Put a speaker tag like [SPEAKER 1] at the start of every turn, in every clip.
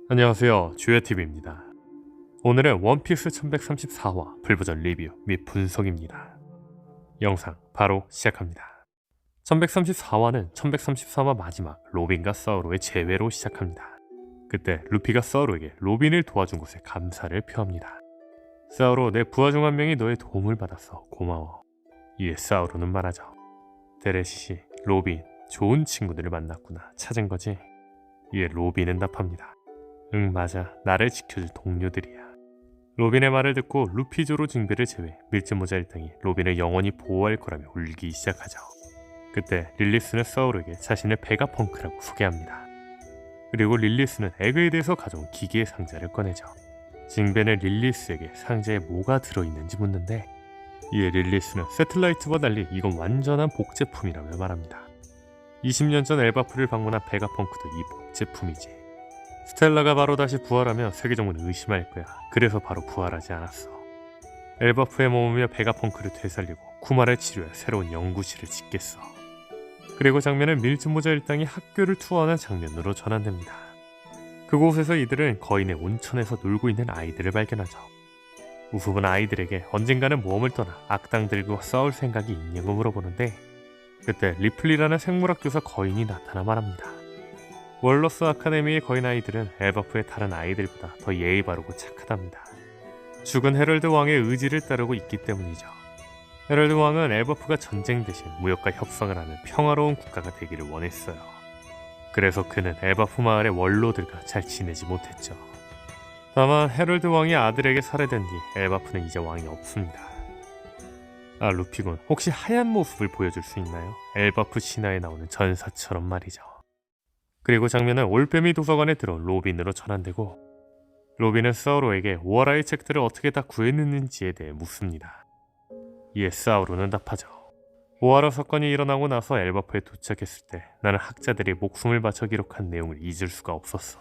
[SPEAKER 1] 안녕하세요, 주요TV입니다. 오늘은 원피스 1134화 풀버전 리뷰 및 분석입니다. 영상 바로 시작합니다. 1134화는 1134화 마지막 로빈과 사우로의 재회로 시작합니다. 그때 루피가 사우로에게 로빈을 도와준 것에 감사를 표합니다. 사우로, 내 부하 중 한 명이 너의 도움을 받아서 고마워. 이에 사우로는 말하죠. 데레시시, 로빈, 좋은 친구들을 만났구나. 찾은 거지? 이에 로빈은 답합니다. 응, 맞아. 나를 지켜줄 동료들이야. 로빈의 말을 듣고 루피조로 징배를 제외 밀짚모자 일당이 로빈을 영원히 보호할 거라며 울기 시작하죠. 그때 릴리스는 사우로에게 자신을 베가펑크라고 소개합니다. 그리고 릴리스는 에그에 대해서 가져온 기계의 상자를 꺼내죠. 징배는 릴리스에게 상자에 뭐가 들어있는지 묻는데, 이에 릴리스는 세틀라이트와 달리 이건 완전한 복제품이라며 말합니다. 20년 전 엘바프를 방문한 베가펑크도 이 복제품이지. 스텔라가 바로 다시 부활하면 세계정부는 의심할 거야. 그래서 바로 부활하지 않았어. 엘바프에 머무며 베가펑크를 되살리고 쿠마를 치료해 새로운 연구실을 짓겠어. 그리고 장면은 밀짚모자 일당이 학교를 투어하는 장면으로 전환됩니다. 그곳에서 이들은 거인의 온천에서 놀고 있는 아이들을 발견하죠. 우습은 아이들에게 언젠가는 모험을 떠나 악당들과 싸울 생각이 있냐고 물어보는데, 그때 리플리라는 생물학 교사 거인이 나타나 말합니다. 월러스 아카데미의 거인 아이들은 엘바프의 다른 아이들보다 더 예의 바르고 착하답니다. 죽은 헤럴드 왕의 의지를 따르고 있기 때문이죠. 헤럴드 왕은 엘바프가 전쟁 대신 무역과 협상을 하는 평화로운 국가가 되기를 원했어요. 그래서 그는 엘바프 마을의 원로들과 잘 지내지 못했죠. 다만 헤럴드 왕이 아들에게 살해된 뒤 엘바프는 이제 왕이 없습니다. 아, 루피군, 혹시 하얀 모습을 보여줄 수 있나요? 엘바프 신화에 나오는 전사처럼 말이죠. 그리고 장면은 올빼미 도서관에 들어온 로빈으로 전환되고, 로빈은 사우로에게 오하라의 책들을 어떻게 다 구해냈는지에 대해 묻습니다. 이에 사우로는 답하죠. 오하라 사건이 일어나고 나서 엘바프에 도착했을 때 나는 학자들이 목숨을 바쳐 기록한 내용을 잊을 수가 없었어.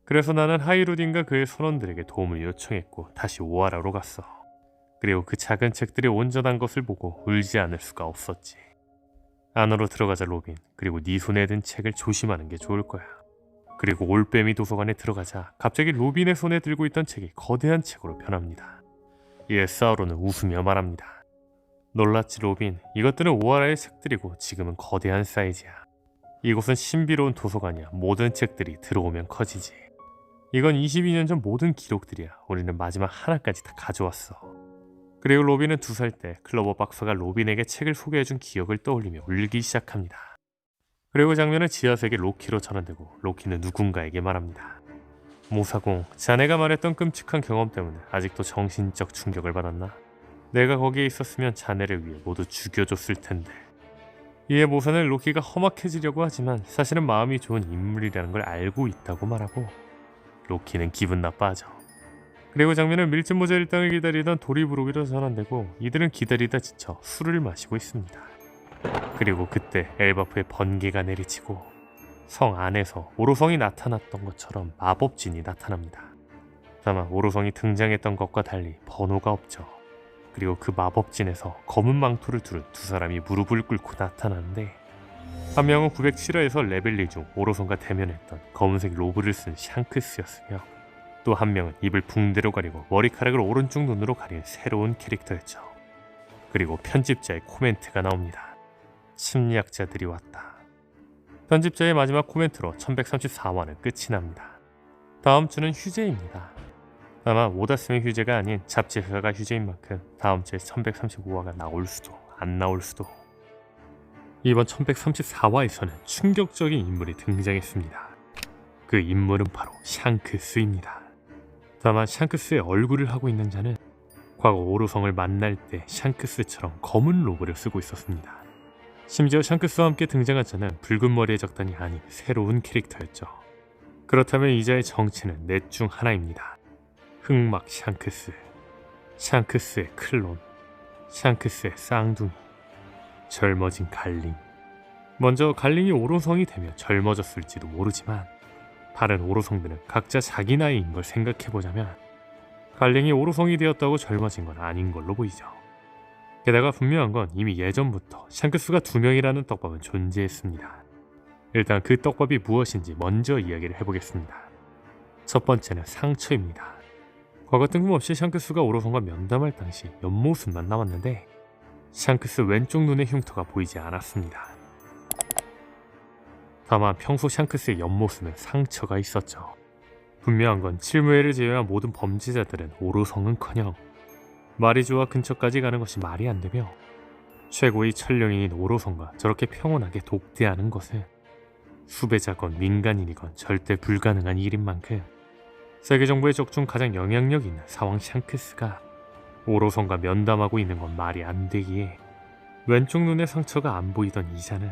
[SPEAKER 1] 그래서 나는 하이루딘과 그의 선원들에게 도움을 요청했고 다시 오하라로 갔어. 그리고 그 작은 책들이 온전한 것을 보고 울지 않을 수가 없었지. 안으로 들어가자 로빈. 그리고 네 손에 든 책을 조심하는 게 좋을 거야. 그리고 올빼미 도서관에 들어가자 갑자기 로빈의 손에 들고 있던 책이 거대한 책으로 변합니다. 이에 사우로는 웃으며 말합니다. 놀랐지 로빈. 이것들은 오하라의 책들이고 지금은 거대한 사이즈야. 이곳은 신비로운 도서관이야. 모든 책들이 들어오면 커지지. 이건 22년 전 모든 기록들이야. 우리는 마지막 하나까지 다 가져왔어. 그리고 로빈은 2살 때 클로버 박사가 로빈에게 책을 소개해준 기억을 떠올리며 울기 시작합니다. 그리고 장면은 지하세계 로키로 전환되고 로키는 누군가에게 말합니다. 모사공, 자네가 말했던 끔찍한 경험 때문에 아직도 정신적 충격을 받았나? 내가 거기에 있었으면 자네를 위해 모두 죽여줬을 텐데. 이에 모사는 로키가 험악해지려고 하지만 사실은 마음이 좋은 인물이라는 걸 알고 있다고 말하고, 로키는 기분 나빠하죠. 그리고 장면은 밀짚모자 일당을 기다리던 도리부르기로 전환되고, 이들은 기다리다 지쳐 술을 마시고 있습니다. 그리고 그때 엘바프의 번개가 내리치고 성 안에서 오로성이 나타났던 것처럼 마법진이 나타납니다. 다만 오로성이 등장했던 것과 달리 번호가 없죠. 그리고 그 마법진에서 검은 망토를 두른 2사람이 무릎을 꿇고 나타나는데, 한 명은 907화에서 레벨 1 중 오로성과 대면했던 검은색 로브를 쓴 샹크스였으며, 또 한 명은 입을 붕대로 가리고 머리카락을 오른쪽 눈으로 가린 새로운 캐릭터였죠. 그리고 편집자의 코멘트가 나옵니다. 심리학자들이 왔다. 편집자의 마지막 코멘트로 1134화는 끝이 납니다. 다음 주는 휴재입니다. 아마 오다 쓰는 휴재가 아닌 잡지회사가 휴재인 만큼 다음 주에 1135화가 나올 수도 안 나올 수도. 이번 1134화에서는 충격적인 인물이 등장했습니다. 그 인물은 바로 샹크스입니다. 다만 샹크스의 얼굴을 하고 있는 자는 과거 오로성을 만날 때 샹크스처럼 검은 로브를 쓰고 있었습니다. 심지어 샹크스와 함께 등장한 자는 붉은 머리의 적단이 아닌 새로운 캐릭터였죠. 그렇다면 이 자의 정체는 넷 중 하나입니다. 흑막 샹크스, 샹크스의 클론, 샹크스의 쌍둥이, 젊어진 갈링. 먼저 갈링이 오로성이 되면 젊어졌을지도 모르지만, 다른 오로성들은 각자 자기 나이인 걸 생각해보자면 갈링이 오로성이 되었다고 젊어진 건 아닌 걸로 보이죠. 게다가 분명한 건 이미 예전부터 샹크스가 2명이라는 떡밥은 존재했습니다. 일단 그 떡밥이 무엇인지 먼저 이야기를 해보겠습니다. 첫 번째는 상처입니다. 과거 뜬금없이 샹크스가 오로성과 면담할 당시 옆모습만 나왔는데 샹크스 왼쪽 눈의 흉터가 보이지 않았습니다. 다만 평소 샹크스의 옆모습은 상처가 있었죠. 분명한 건 칠무회를 제외한 모든 범죄자들은 오로성은커녕 마리조아 근처까지 가는 것이 말이 안 되며 최고의 천령인인 오로성과 저렇게 평온하게 독대하는 것은 수배자건 민간인이건 절대 불가능한 일인 만큼 세계 정부의 적중 가장 영향력 있는 사왕 샹크스가 오로성과 면담하고 있는 건 말이 안 되기에 왼쪽 눈의 상처가 안 보이던 이자는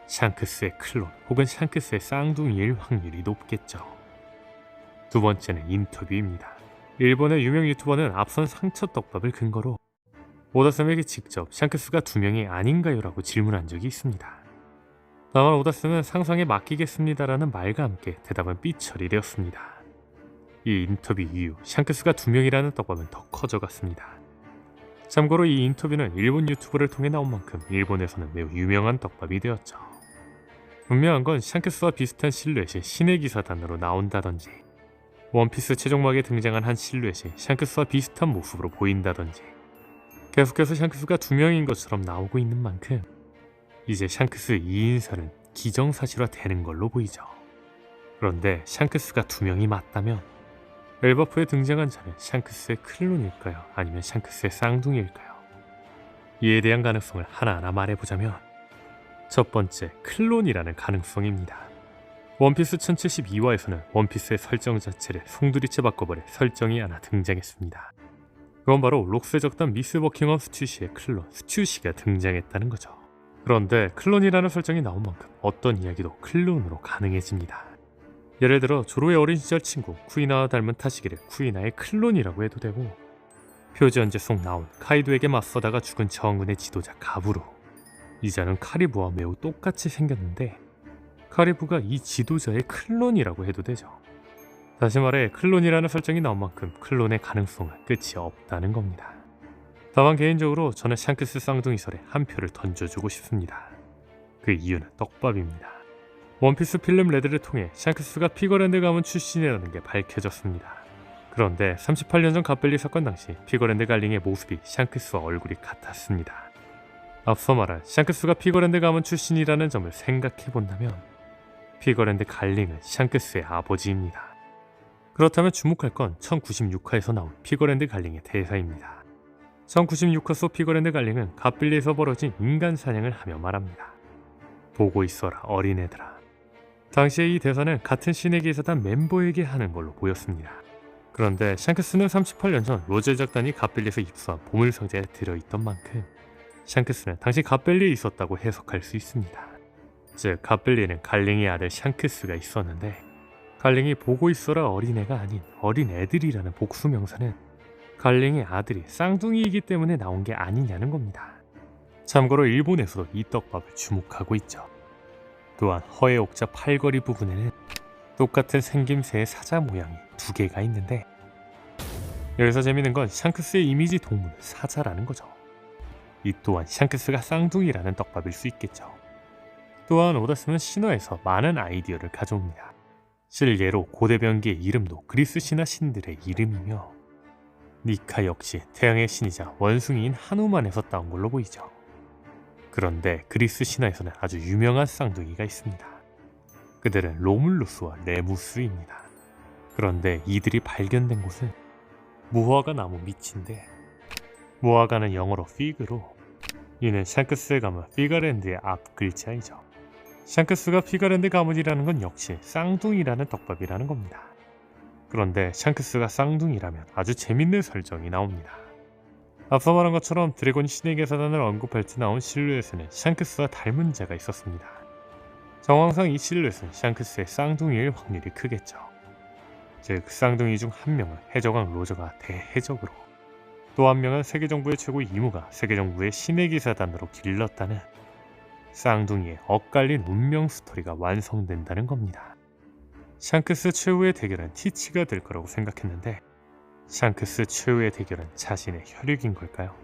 [SPEAKER 1] 샹크스의 클론 혹은 샹크스의 쌍둥이일 확률이 높겠죠. 두 번째는 인터뷰입니다. 일본의 유명 유튜버는 앞선 상처 떡밥을 근거로 오다쌤에게 직접 샹크스가 두 명이 아닌가요? 라고 질문한 적이 있습니다. 다만 오다쌤은 상상에 맡기겠습니다라는 말과 함께 대답은 삐처리 되었습니다. 이 인터뷰 이후 샹크스가 두 명이라는 떡밥은 더 커져갔습니다. 참고로 이 인터뷰는 일본 유튜브를 통해 나온 만큼 일본에서는 매우 유명한 떡밥이 되었죠. 분명한 건 샹크스와 비슷한 실루엣이 신의 기사단으로 나온다든지 원피스 최종막에 등장한 한 실루엣이 샹크스와 비슷한 모습으로 보인다든지 계속해서 샹크스가 두 명인 것처럼 나오고 있는 만큼 이제 샹크스 2인설은 기정사실화 되는 걸로 보이죠. 그런데 샹크스가 두 명이 맞다면 엘바프에 등장한 자는 샹크스의 클론일까요? 아니면 샹크스의 쌍둥이일까요? 이에 대한 가능성을 하나하나 말해보자면 첫 번째, 클론이라는 가능성입니다. 원피스 1072화에서는 원피스의 설정 자체를 송두리째 바꿔버릴 설정이 하나 등장했습니다. 그건 바로 록스의 적단 미스 버킹엄 스튜시의 클론 스튜시가 등장했다는 거죠. 그런데 클론이라는 설정이 나온 만큼 어떤 이야기도 클론으로 가능해집니다. 예를 들어 조로의 어린 시절 친구 쿠이나와 닮은 타시기를 쿠이나의 클론이라고 해도 되고 표지연재 속 나온 카이도에게 맞서다가 죽은 저항군의 지도자 가부루 이자는 카리부와 매우 똑같이 생겼는데 카리부가 이 지도자의 클론이라고 해도 되죠. 다시 말해 클론이라는 설정이 나온 만큼 클론의 가능성은 끝이 없다는 겁니다. 다만 개인적으로 저는 샹크스 쌍둥이설에 한 표를 던져주고 싶습니다. 그 이유는 떡밥입니다. 원피스 필름 레드를 통해 샹크스가 피거랜드 가문 출신이라는 게 밝혀졌습니다. 그런데 38년 전 갓벨리 사건 당시 피거랜드 갈링의 모습이 샹크스와 얼굴이 같았습니다. 앞서 말한 샹크스가 피거랜드 가문 출신이라는 점을 생각해본다면 피거랜드 갈링은 샹크스의 아버지입니다. 그렇다면 주목할 건 1096화에서 나온 피거랜드 갈링의 대사입니다. 1096화 속 피거랜드 갈링은 갓빌리에서 벌어진 인간 사냥을 하며 말합니다. 보고 있어라 어린애들아. 당시의 이 대사는 같은 신의 기사단 멤버에게 하는 걸로 보였습니다. 그런데 샹크스는 38년 전 로제 작단이 갓빌리에서 입수한 보물상자에 들어있던 만큼 샹크스는 당시 갓벨리에 있었다고 해석할 수 있습니다. 즉 갓벨리에는 갈링의 아들 샹크스가 있었는데 갈링이 보고 있어라 어린애가 아닌 어린애들이라는 복수명사는 갈링의 아들이 쌍둥이이기 때문에 나온 게 아니냐는 겁니다. 참고로 일본에서도 이 떡밥을 주목하고 있죠. 또한 허의 옥자 팔걸이 부분에는 똑같은 생김새의 사자 모양이 두 개가 있는데 여기서 재밌는 건 샹크스의 이미지 동물은 사자라는 거죠. 이 또한 샹크스가 쌍둥이라는 떡밥일 수 있겠죠. 또한 오다스는 신화에서 많은 아이디어를 가져옵니다. 실례로 고대 변기의 이름도 그리스 신화 신들의 이름이며 니카 역시 태양의 신이자 원숭이인 하누만에서 따온 걸로 보이죠. 그런데 그리스 신화에서는 아주 유명한 쌍둥이가 있습니다. 그들은 로물루스와 레무스입니다. 그런데 이들이 발견된 곳은 무화과 나무 밑인데 무화과는 영어로 피그로 이는 샹크스의 가문 피가랜드의 앞 글자이죠. 샹크스가 피가랜드 가문이라는 건 역시 쌍둥이라는 떡밥이라는 겁니다. 그런데 샹크스가 쌍둥이라면 아주 재밌는 설정이 나옵니다. 앞서 말한 것처럼 드래곤 신의 계사단을 언급할 때 나온 실루엣에는 샹크스와 닮은 자가 있었습니다. 정황상 이 실루엣은 샹크스의 쌍둥이일 확률이 크겠죠. 즉 쌍둥이 중 한 명은 해적왕 로저가 대해적으로 또 한 명은 세계정부의 최고 이무가 세계정부의 신의 기사단으로 길렀다는 쌍둥이의 엇갈린 운명 스토리가 완성된다는 겁니다. 샹크스 최후의 대결은 티치가 될 거라고 생각했는데 샹크스 최후의 대결은 자신의 혈육인 걸까요?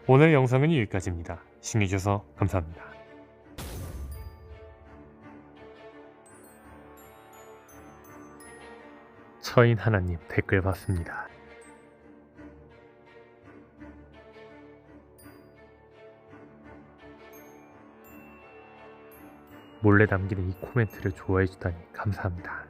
[SPEAKER 1] 오늘 영상은 여기까지입니다. 시청해주셔서 감사합니다. 처인 하나님 댓글 봤습니다. 몰래 남기는 이 코멘트를 좋아해 주다니 감사합니다.